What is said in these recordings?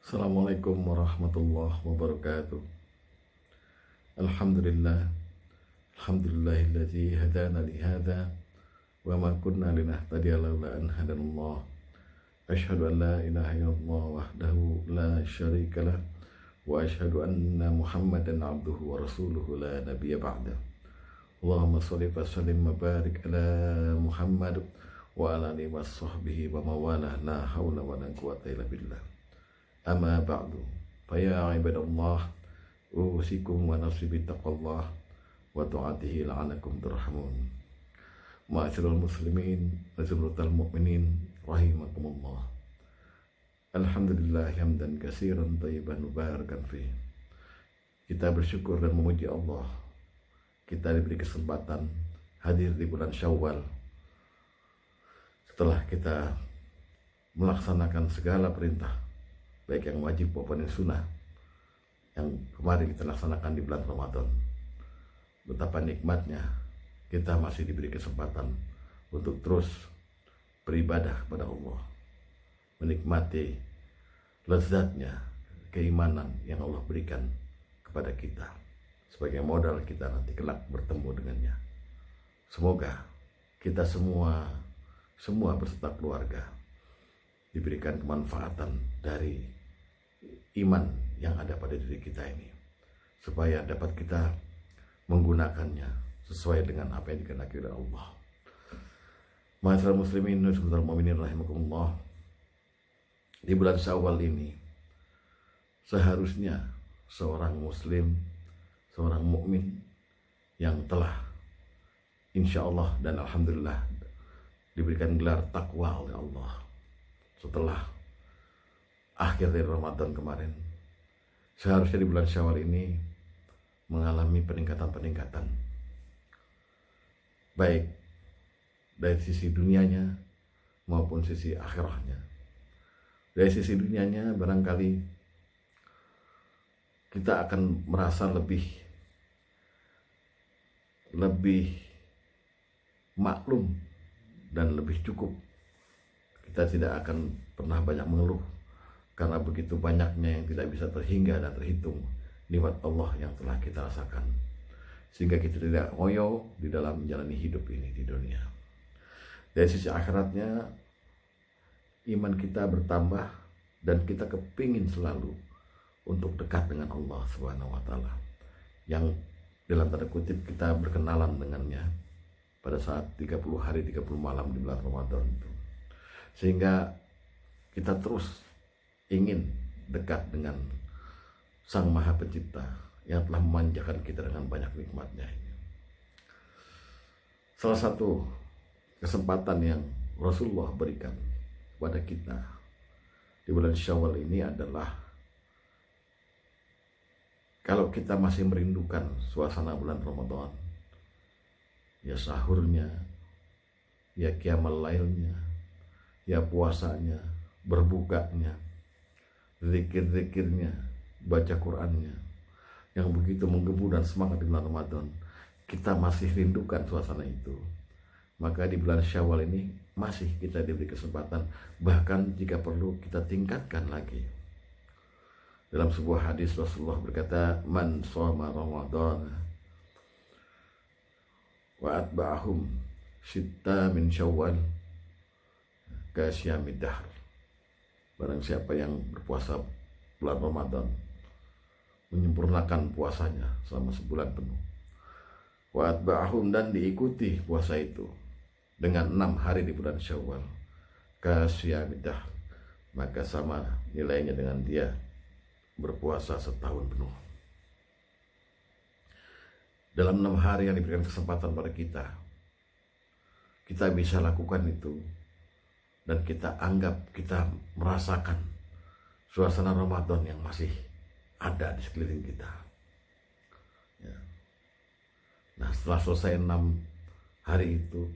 Assalamualaikum warahmatullahi wabarakatuh. Alhamdulillah, alhamdulillahilladzi hadana li hadza wa ma kunna linahtadiya laula an hadanallah. Asyhadu an la ilaha illallah wahdahu la syarika lah wa asyhadu anna Muhammadan abduhu wa rasuluhu la nabiyya ba'da. Allahumma shalli wa sallim wa barik ala Muhammad wa ala alihi wa sahbihi wa mawalah la haula wa la quwwata illa billah. Amma ba'du, faya ibadallah, usikum wa nafsi bittaqallah wa ta'atihi la'anakum turhamun. Ma'asyiral muslimin wa zumratal mu'minin rahimakumullah. Alhamdulillah hamdan katsiran thayyiban mubarakan fi. Kita bersyukur dan memuji Allah. Kita diberi kesempatan hadir di bulan Syawal setelah kita melaksanakan segala perintah, baik yang wajib maupun yang sunnah, yang kemarin kita laksanakan di bulan Ramadan. Betapa nikmatnya kita masih diberi kesempatan untuk terus beribadah kepada Allah, menikmati lezatnya keimanan yang Allah berikan kepada kita sebagai modal kita nanti kelak bertemu dengannya. Semoga kita semua beserta keluarga diberikan kemanfaatan dari iman yang ada pada diri kita ini, supaya dapat kita menggunakannya sesuai dengan apa yang dikehendaki oleh Allah. Ma'asyiral muslimin wa mu'minin rahimakumullah. Di bulan Syawal ini seharusnya seorang muslim, seorang mukmin yang telah insya Allah dan alhamdulillah diberikan gelar takwa oleh Allah setelah akhir dari Ramadan kemarin, seharusnya di bulan Syawal ini mengalami peningkatan-peningkatan, baik dari sisi dunianya maupun sisi akhirahnya. Dari sisi dunianya barangkali kita akan merasa lebih maklum dan lebih cukup. Kita tidak akan pernah banyak mengeluh karena begitu banyaknya yang tidak bisa terhingga dan terhitung nikmat Allah yang telah kita rasakan, sehingga kita tidak ngoyo di dalam menjalani hidup ini di dunia. Dari sisi akhiratnya, iman kita bertambah dan kita kepingin selalu untuk dekat dengan Allah Subhanahu wa Ta'ala, yang dalam tanda kutip kita berkenalan dengannya pada saat 30 hari 30 malam di bulan Ramadan itu, sehingga kita terus ingin dekat dengan Sang Maha Pencipta yang telah memanjakan kita dengan banyak nikmatnya ini. Salah satu kesempatan yang Rasulullah berikan kepada kita di bulan Syawal ini adalah kalau kita masih merindukan suasana bulan Ramadan, ya sahurnya, ya qiyamul lailnya, ya puasanya, berbukanya, zikir-zikirnya, baca Qur'annya yang begitu menggebu dan semangat di bulan Ramadan, kita masih rindukan suasana itu. Maka di bulan Syawal ini masih kita diberi kesempatan, bahkan jika perlu kita tingkatkan lagi. Dalam sebuah hadis Rasulullah berkata, man shoma Ramadan wa atba'ahum sitta min Syawal kasyamid dahr. Barang siapa yang berpuasa bulan Ramadan, menyempurnakan puasanya selama sebulan penuh, wa atba'ahum, dan diikuti puasa itu dengan 6 hari di bulan Syawal, kasyamid dahr, maka sama nilainya dengan dia berpuasa setahun penuh. Dalam 6 hari yang diberikan kesempatan pada kita, kita bisa lakukan itu, dan kita anggap kita merasakan suasana Ramadan yang masih ada di sekeliling kita. Ya. Nah, setelah selesai 6 hari itu,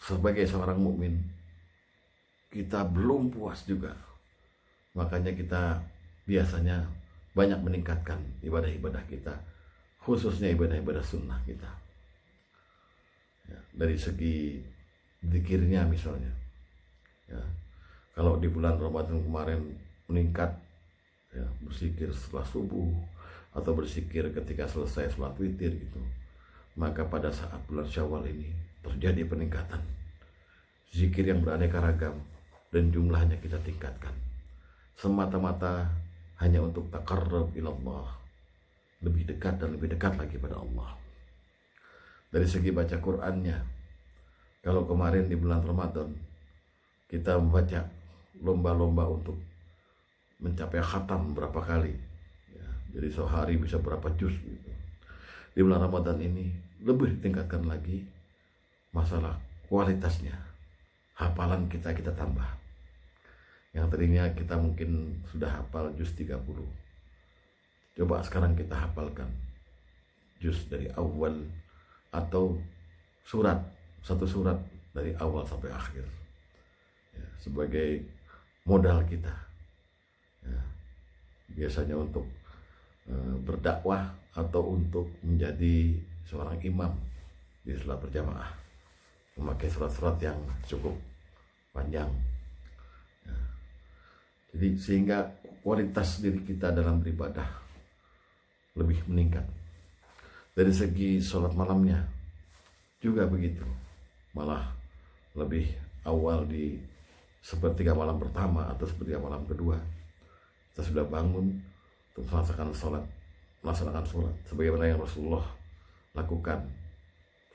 sebagai seorang mukmin, kita belum puas juga. Makanya kita biasanya banyak meningkatkan ibadah-ibadah kita, khususnya ibadah-ibadah sunnah kita. Ya, dari segi zikirnya misalnya, ya, Kalau di bulan Ramadan kemarin meningkat, ya, berzikir setelah subuh atau berzikir ketika selesai sholat witir gitu, maka pada saat bulan Syawal ini terjadi peningkatan zikir yang beraneka ragam dan jumlahnya kita tingkatkan semata-mata hanya untuk taqarrub ilallah, lebih dekat dan lebih dekat lagi pada Allah. Dari segi baca Qur'annya, kalau kemarin di bulan Ramadan kita membaca lomba-lomba untuk mencapai khatam berapa kali, ya, jadi sehari bisa berapa juz gitu. Di bulan Ramadan ini lebih ditingkatkan lagi masalah kualitasnya. Hafalan kita tambah. Yang tadinya kita mungkin sudah hafal juz 30, coba sekarang kita hafalkan juz dari awal atau satu surat dari awal sampai akhir, ya, sebagai modal kita, ya, biasanya untuk berdakwah atau untuk menjadi seorang imam di salat berjamaah, memakai surat-surat yang cukup panjang, ya. Jadi sehingga kualitas diri kita dalam beribadah lebih meningkat. Dari segi sholat malamnya juga begitu, malah lebih awal di sepertiga malam pertama atau sepertiga malam kedua kita sudah bangun untuk melaksanakan sholat sebagaimana yang Rasulullah lakukan.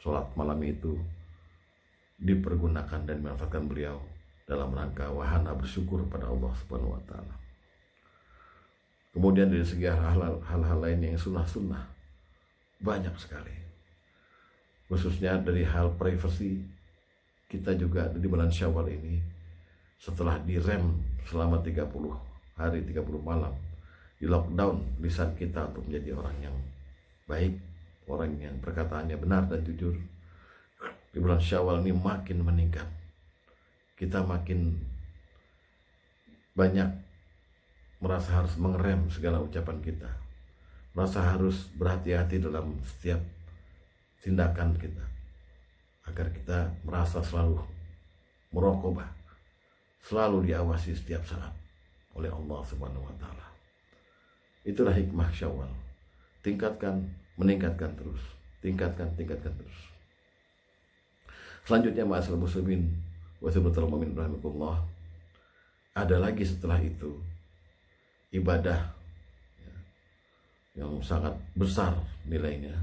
Sholat malam itu dipergunakan dan dimanfaatkan beliau dalam rangka wahana bersyukur pada Allah Subhanahu wa Ta'ala. Kemudian dari segi hal-hal lain yang sunnah-sunnah banyak sekali, khususnya dari hal privasi kita juga di bulan Syawal ini, setelah direm selama 30 hari 30 malam, di lockdown lisan kita untuk menjadi orang yang baik, orang yang perkataannya benar dan jujur. Di bulan Syawal ini makin meningkat, kita makin banyak merasa harus mengerem segala ucapan kita, merasa harus berhati-hati dalam setiap tindakan kita, agar kita merasa selalu muraqabah, selalu diawasi setiap saat oleh Allah Subhanahu wa Ta'ala. Itulah hikmah Syawal. Tingkatkan, meningkatkan terus, tingkatkan terus. Selanjutnya ma'asyiral muslimin wa subhanallahi mu'min rahimakumullah, ada lagi setelah itu ibadah, ya, yang sangat besar nilainya,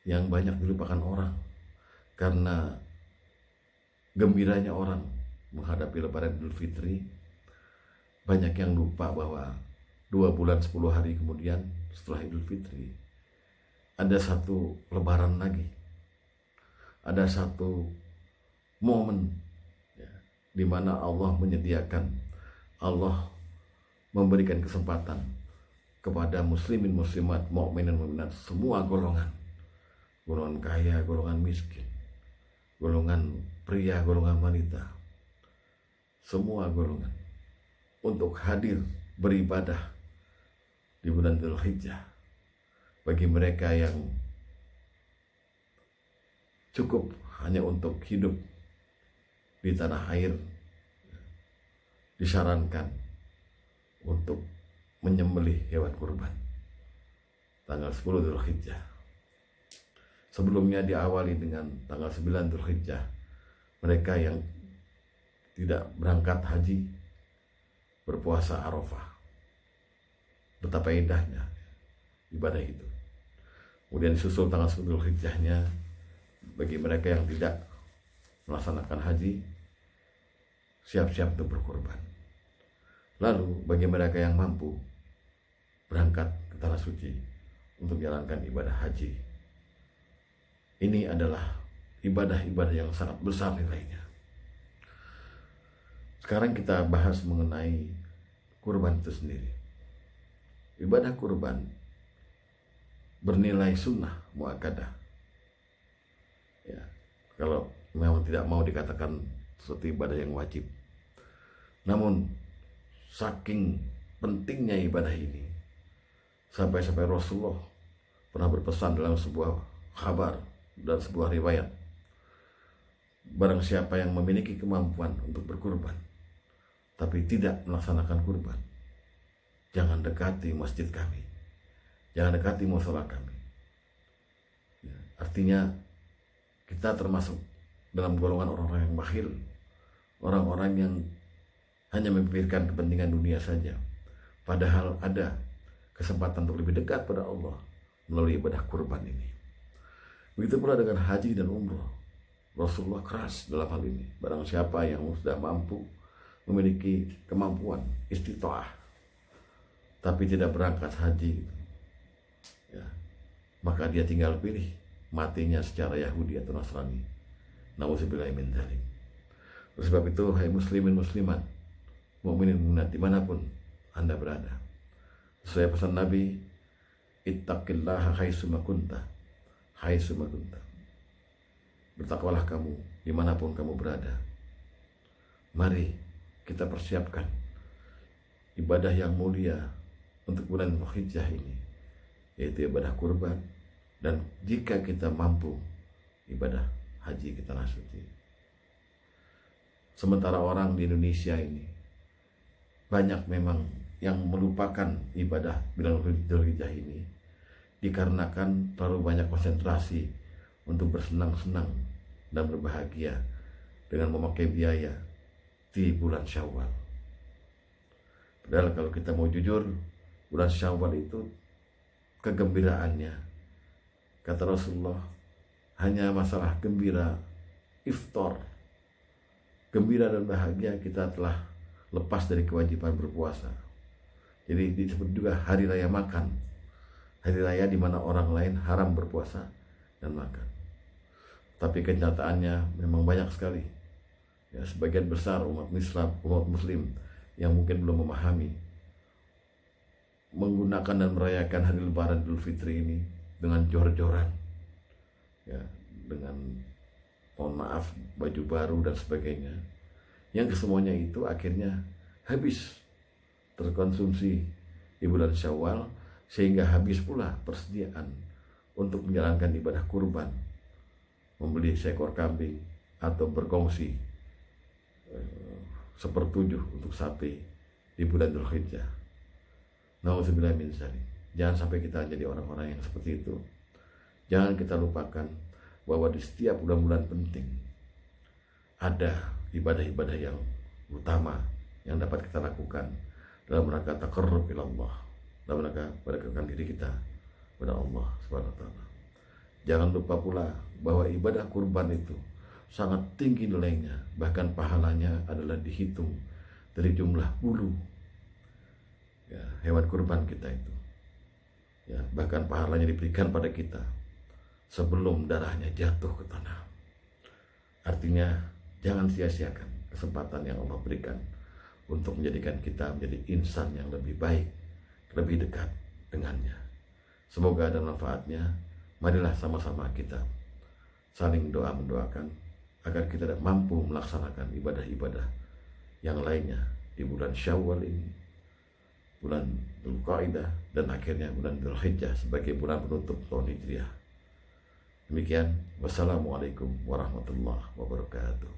yang banyak dilupakan orang karena gembiranya orang menghadapi Lebaran Idul Fitri. Banyak yang lupa bahwa 2 bulan 10 hari kemudian setelah Idul Fitri ada satu Lebaran lagi, ada satu momen, ya, di mana Allah menyediakan, Allah memberikan kesempatan kepada muslimin muslimat, mukminin mukminat, semua golongan kaya, golongan miskin, golongan pria, golongan wanita, semua golongan, untuk hadir beribadah di bulan Dzulhijjah. Bagi mereka yang cukup hanya untuk hidup di tanah air, disarankan untuk menyembelih hewan kurban tanggal 10 Dzulhijjah. Sebelumnya diawali dengan tanggal 9 Dzulhijjah. Mereka yang tidak berangkat haji berpuasa Arafah. Betapa indahnya ibadah itu. Kemudian disusul tanggal 10 Dzulhijjahnya bagi mereka yang tidak melaksanakan haji, siap-siap untuk berkurban. Lalu bagi mereka yang mampu, berangkat ke tanah suci untuk menjalankan ibadah haji. Ini adalah ibadah-ibadah yang sangat besar nilainya. Sekarang kita bahas mengenai kurban itu sendiri. Ibadah kurban bernilai sunnah muakkadah. Ya, kalau memang tidak mau dikatakan suatu ibadah yang wajib. Namun saking pentingnya ibadah ini, sampai-sampai Rasulullah pernah berpesan dalam sebuah kabar dan sebuah riwayat, barang siapa yang memiliki kemampuan untuk berkurban, tapi tidak melaksanakan kurban, jangan dekati masjid kami, jangan dekati musola kami. Ya, artinya kita termasuk dalam golongan orang-orang yang bakhil, orang-orang yang hanya memikirkan kepentingan dunia saja, padahal ada kesempatan untuk lebih dekat pada Allah melalui ibadah kurban ini. Begitu pula dengan haji dan umroh. Rasulullah keras dalam hal ini. Barang siapa yang sudah mampu, memiliki kemampuan istita'ah, tapi tidak berangkat haji, ya, maka dia tinggal pilih matinya secara Yahudi atau Nasrani. Nauzubillahi min dzalik. Oleh sebab itu, hai muslimin muslimat, mukminin mukminat dimanapun Anda berada, sesuai pesan Nabi, ittaqillaha haitsuma kunta, haitsuma kunta. Bertakwalah kamu dimanapun kamu berada. Mari kita persiapkan ibadah yang mulia untuk bulan Dzulhijjah ini, yaitu ibadah kurban, dan jika kita mampu, ibadah haji kita nasuti. Sementara orang di Indonesia ini banyak memang yang melupakan ibadah bulan Dzulhijjah ini dikarenakan terlalu banyak konsentrasi untuk bersenang-senang dan berbahagia dengan memakai biaya di bulan Syawal. Padahal kalau kita mau jujur, bulan Syawal itu kegembiraannya, kata Rasulullah, hanya masalah gembira iftar, gembira dan bahagia kita telah lepas dari kewajiban berpuasa. Jadi disebut juga hari raya makan, hari raya di mana orang lain haram berpuasa dan makan. Tapi kenyataannya memang banyak sekali, ya, sebagian besar umat muslim yang mungkin belum memahami, menggunakan dan merayakan hari lebaran Idul Fitri ini dengan jor-joran, ya, dengan mohon maaf baju baru dan sebagainya, yang kesemuanya itu akhirnya habis terkonsumsi di bulan Syawal, sehingga habis pula persediaan untuk menjalankan ibadah kurban, membeli seekor kambing atau berkongsi 1/7 untuk sapi di bulan Dzulhijjah. Nauzubillahi min dzalik. Jangan sampai kita jadi orang-orang yang seperti itu. Jangan kita lupakan bahwa di setiap bulan-bulan penting ada ibadah-ibadah yang utama yang dapat kita lakukan dalam rangka taqarrub ila Allah, dalam rangka mendekatkan diri kita kepada Allah Subhanahu wa taala. Jangan lupa pula bahwa ibadah kurban itu sangat tinggi nilainya, bahkan pahalanya adalah dihitung dari jumlah bulu, ya, hewan kurban kita itu, ya, bahkan pahalanya diberikan pada kita sebelum darahnya jatuh ke tanah. Artinya jangan sia-siakan kesempatan yang Allah berikan untuk menjadikan kita menjadi insan yang lebih baik, lebih dekat dengannya. Semoga ada manfaatnya. Marilah sama-sama kita saling mendoakan agar kita mampu melaksanakan ibadah-ibadah yang lainnya di bulan Syawal ini, bulan Dzulqa'dah, dan akhirnya bulan Dzulhijjah sebagai bulan penutup tahun Hijriah. Demikian, wassalamualaikum warahmatullahi wabarakatuh.